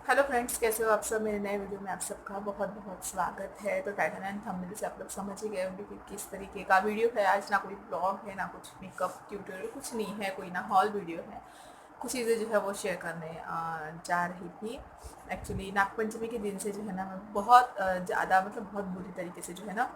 Hello friends, कैसे हो आप सब। मेरे नए वीडियो में आप सबका बहुत बहुत स्वागत है। तो टाइटल एंड थंबनेल से आप लोग समझ ही गए होंगे कि किस तरीके का वीडियो है आज। ना कोई ब्लॉग है, ना कुछ मेकअप ट्यूटोरियल, कुछ नहीं है, कोई ना हॉल वीडियो है। कुछ चीज़ें जो है वो शेयर करने जा रही थी। एक्चुअली नागपंचमी के दिन से जो है ना मैं बहुत ज़्यादा मतलब बहुत बुरी तरीके से जो है ना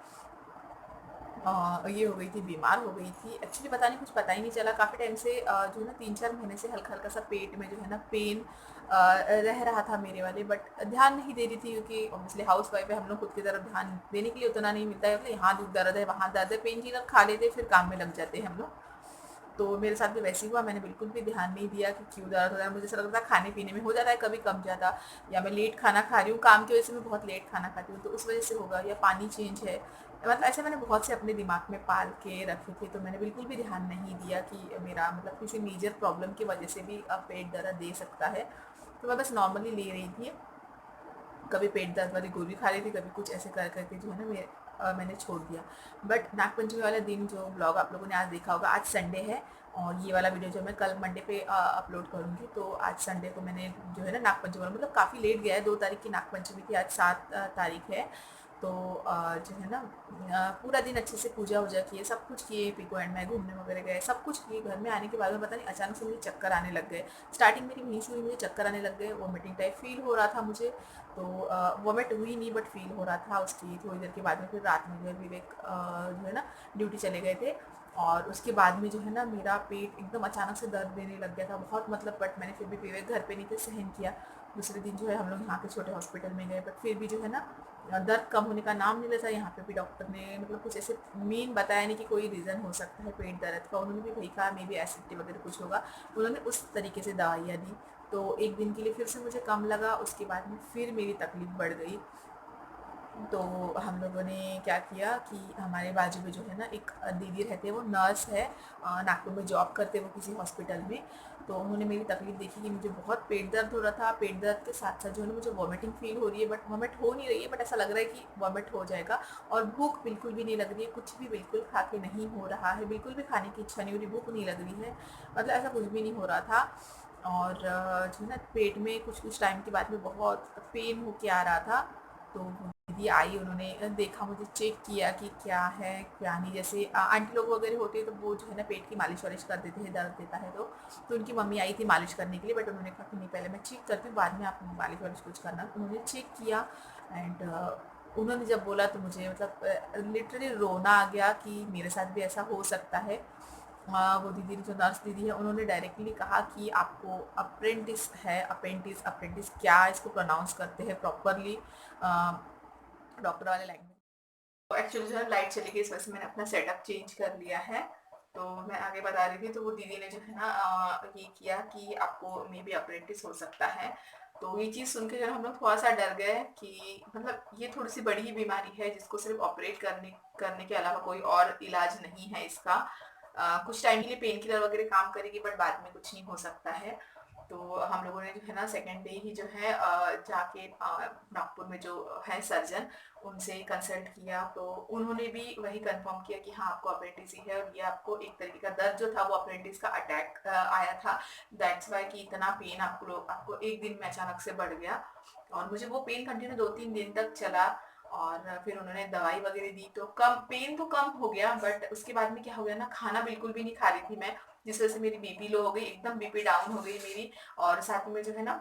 ये हो गई थी, बीमार हो गई थी। एक्चुअली पता नहीं, कुछ पता ही नहीं चला काफ़ी टाइम से। जो है ना 3-4 महीने से हल्का हल्का सा पेट में जो है ना पेन रह रहा था मेरे वाले। बट ध्यान नहीं दे रही थी क्योंकि ऑब्वियसली हाउस वाइफ है, हम लोग खुद की तरफ ध्यान देने के लिए उतना नहीं मिलता है। मतलब यहाँ दर्द है, वहाँ दर्द है, पेन किलर खा लेते फिर काम में लग जाते हैं हम लोग। तो मेरे साथ भी वैसे ही हुआ। मैंने बिल्कुल भी ध्यान नहीं दिया कि क्यों दर्द हो रहा है। मुझे ऐसा लगता है खाने पीने में हो जाता है कभी कम ज़्यादा, या मैं लेट खाना खा रही हूँ, काम की वजह से मैं बहुत लेट खाना खाती हूँ तो उस वजह से होगा, या पानी चेंज है। मतलब ऐसे मैंने बहुत से अपने दिमाग में पाल के रखे थे, तो मैंने बिल्कुल भी ध्यान नहीं दिया कि मेरा मतलब किसी मेजर प्रॉब्लम की वजह से भी पेट दर्द दे सकता है। तो मैं बस नॉर्मली ले रही थी, कभी पेट दर्द वाली गोली खा रही थी, कभी कुछ ऐसे कर करके जो है ना मैंने छोड़ दिया। बट नागपंचमी वाला दिन जो ब्लॉग आप लोगों ने आज देखा होगा, आज संडे है और ये वाला वीडियो जो मैं कल मंडे पे अपलोड करूँगी। तो आज संडे को मैंने जो है ना नागपंचमी वाला, मतलब काफ़ी लेट गया है, 2 तारीख की नागपंचमी थी, आज 7 तारीख है। तो जो है ना पूरा दिन अच्छे से पूजा वूजा किए, सब कुछ किए, पिको एंड मैं घूमने वगैरह गए, सब कुछ किए। घर में आने के बाद में पता नहीं अचानक से मुझे चक्कर आने लग गए। स्टार्टिंग मेरी वहीं से हुई, मुझे चक्कर आने लग गए, वॉमिटिंग टाइप फील हो रहा था मुझे। तो वॉमिट हुई नहीं बट फील हो रहा था। उसकी थोड़ी देर के बाद में फिर रात में जो है विवेक जो है ना ड्यूटी चले गए थे। और उसके बाद में जो है ना मेरा पेट एकदम अचानक से दर्द देने लग गया था बहुत, मतलब। बट मैंने फिर भी विवेक घर पे नहीं थे, सहन किया। दूसरे दिन जो है हम लोग यहाँ के छोटे हॉस्पिटल में गए, बट फिर भी जो है ना दर्द कम होने का नाम नहीं लेता। यहाँ पे भी डॉक्टर ने मतलब कुछ ऐसे मेन बताया नहीं कि कोई रीज़न हो सकता है पेट दर्द का। उन्होंने भी वही कहा मे बी एसिडिटी वगैरह कुछ होगा। उन्होंने उस तरीके से दवाइयाँ दी। तो एक दिन के लिए फिर से मुझे कम लगा, उसके बाद में फिर मेरी तकलीफ़ बढ़ गई। तो हम लोगों ने क्या किया कि हमारे बाजू में जो है ना एक दीदी रहते हैं, वो नर्स है, नागपुर में जॉब करते हैं वो किसी हॉस्पिटल में। तो उन्होंने मेरी तकलीफ देखी कि मुझे बहुत पेट दर्द हो रहा था। पेट दर्द के साथ साथ जो है ना मुझे वॉमिटिंग फील हो रही है, बट वॉमिट हो नहीं रही है, बट ऐसा लग रहा है कि वॉमिट हो जाएगा। और भूख बिल्कुल भी नहीं लग रही है, कुछ भी बिल्कुल खा के नहीं हो रहा है, बिल्कुल भी खाने की इच्छा नहीं हो रही, भूख नहीं लग रही है, मतलब ऐसा कुछ भी नहीं हो रहा था। और जो है ना पेट में कुछ कुछ टाइम के बाद में बहुत पेन होके आ रहा था। तो दीदी आई, उन्होंने देखा, मुझे चेक किया कि क्या है क्या नहीं। जैसे आंटी लोग वगैरह होते हैं तो वो जो है ना पेट की मालिश वालिश कर देते हैं, दर्द देता है तो उनकी मम्मी आई थी मालिश करने के लिए, बट उन्होंने कहा कि नहीं, पहले मैं चेक करती हूँ, बाद में आप मालिश वालिश कुछ करना। तो उन्होंने चेक किया एंड उन्होंने जब बोला तो मुझे मतलब लिटरली रोना आ गया कि मेरे साथ भी ऐसा हो सकता है। वो दीदी जो नर्स दीदी है, उन्होंने डायरेक्टली कहा कि आपको अप्रेंटिस है, अपेंटिस अप्रेंटिस क्या इसको प्रोनाउंस करते हैं प्रॉपरली डॉक्टर वाले लैंग्वेज। तो एक्चुअली जो है लाइट चली गई, इस वजह से मैंने अपना सेटअप चेंज कर लिया है। तो मैं आगे बता रही थी, तो वो दीदी ने जो है ना ये किया कि आपको मे बी अप्रेंटिस हो सकता है। तो ये चीज़ सुन के जो है हम लोग थोड़ा सा डर गए कि मतलब ये थोड़ी सी बड़ी ही बीमारी है जिसको सिर्फ ऑपरेट करने करने के अलावा कोई और इलाज नहीं है इसका। कुछ टाइम के लिए पेन किलर वगैरह काम करेगी, बट बाद में कुछ नहीं हो सकता है। तो हम लोगों ने जो है ना सेकेंड डे ही जो है जाके नागपुर में जो है सर्जन, उनसे कंसल्ट किया। तो उन्होंने भी वही कंफर्म किया कि हाँ आपको अपेंडिक्स ही है, और ये आपको एक तरीके का दर्द जो था वो अपेंडिक्स का अटैक आया था। दैट्स वाई कि इतना पेन आपको एक दिन में अचानक से बढ़ गया। और मुझे वो पेन कंटिन्यू 2-3 दिन तक चला। और फिर उन्होंने दवाई वगैरह दी तो कम पेन तो कम हो गया, बट उसके बाद में क्या हो गया ना, खाना बिल्कुल भी नहीं खा रही थी मैं, जिस वजह से मेरी बीपी लो हो गई, एकदम बीपी डाउन हो गई मेरी। और साथ में जो है ना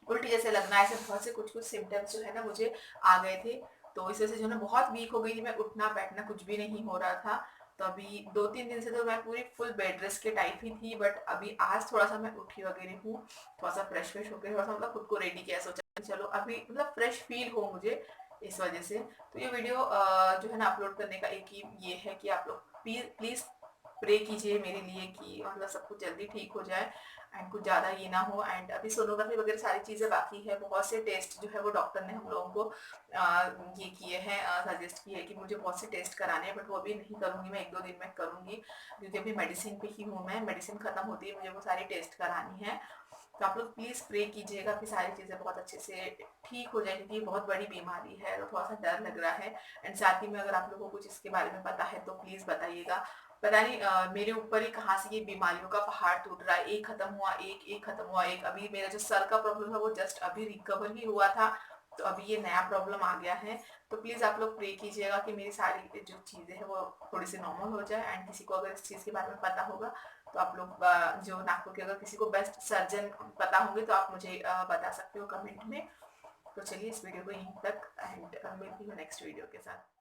उल्टी जैसे लगना, ऐसे बहुत से कुछ कुछ सिम्टम्स जो है ना मुझे आ गए थे। तो इस वजह से जो है ना बहुत वीक हो गई थी मैं, उठना बैठना कुछ भी नहीं हो रहा था। तो अभी 2-3 दिन से तो मैं पूरी फुल बेड रेस्ट के टाइप ही थी, बट अभी आज थोड़ा सा मैं उठी वगैरह हूँ, थोड़ा सा फ्रेश फ्रेश होकर थोड़ा सा मतलब खुद को रेडी किया, सोचा कि चलो अभी मतलब फ्रेश फील हो मुझे, इस वजह से। तो ये वीडियो जो है ना अपलोड करने का एक ही ये है कि आप लोग प्लीज प्रे कीजिए मेरे लिए कि मतलब सब कुछ जल्दी ठीक हो जाए एंड कुछ ज़्यादा ये ना हो। एंड अभी सोनोग्राफी वगैरह सारी चीज़ें बाकी है, बहुत से टेस्ट जो है वो डॉक्टर ने हम लोगों को ये किए हैं, सजेस्ट किए हैं कि मुझे बहुत से टेस्ट कराने हैं, बट वो अभी नहीं करूँगी, मैं 1-2 दिन में करूँगी क्योंकि अभी मेडिसिन पे ही हूँ मैं, मेडिसिन खत्म होती है मुझे वो सारी टेस्ट करानी है। तो आप लोग प्लीज़ प्रे कीजिएगा कि सारी चीज़ें बहुत अच्छे से ठीक हो जाए, क्योंकि ये बहुत बड़ी बीमारी है तो थोड़ा सा डर लग रहा है। एंड साथ ही में अगर आप लोगों को कुछ इसके बारे में पता है तो प्लीज़ बताइएगा। पता नहीं मेरे ऊपर ही कहाँ से ये बीमारियों का पहाड़ टूट रहा है, एक खत्म हुआ एक खत्म हुआ एक। अभी मेरा जो सर का प्रॉब्लम है वो जस्ट अभी रिकवर ही हुआ था, तो अभी ये नया प्रॉब्लम आ गया है। तो प्लीज आप लोग प्रे कीजिएगा कि मेरी सारी जो चीजें हैं वो थोड़ी सी नॉर्मल हो जाए। एंड किसी को अगर इस चीज के बारे में पता होगा तो आप लोग जो नागपुर के अगर किसी को बेस्ट सर्जन पता होंगे तो आप मुझे बता सकते हो कमेंट में। तो चलिए इस वीडियो को यहीं तक, एंड मिलती हूँ नेक्स्ट वीडियो के साथ।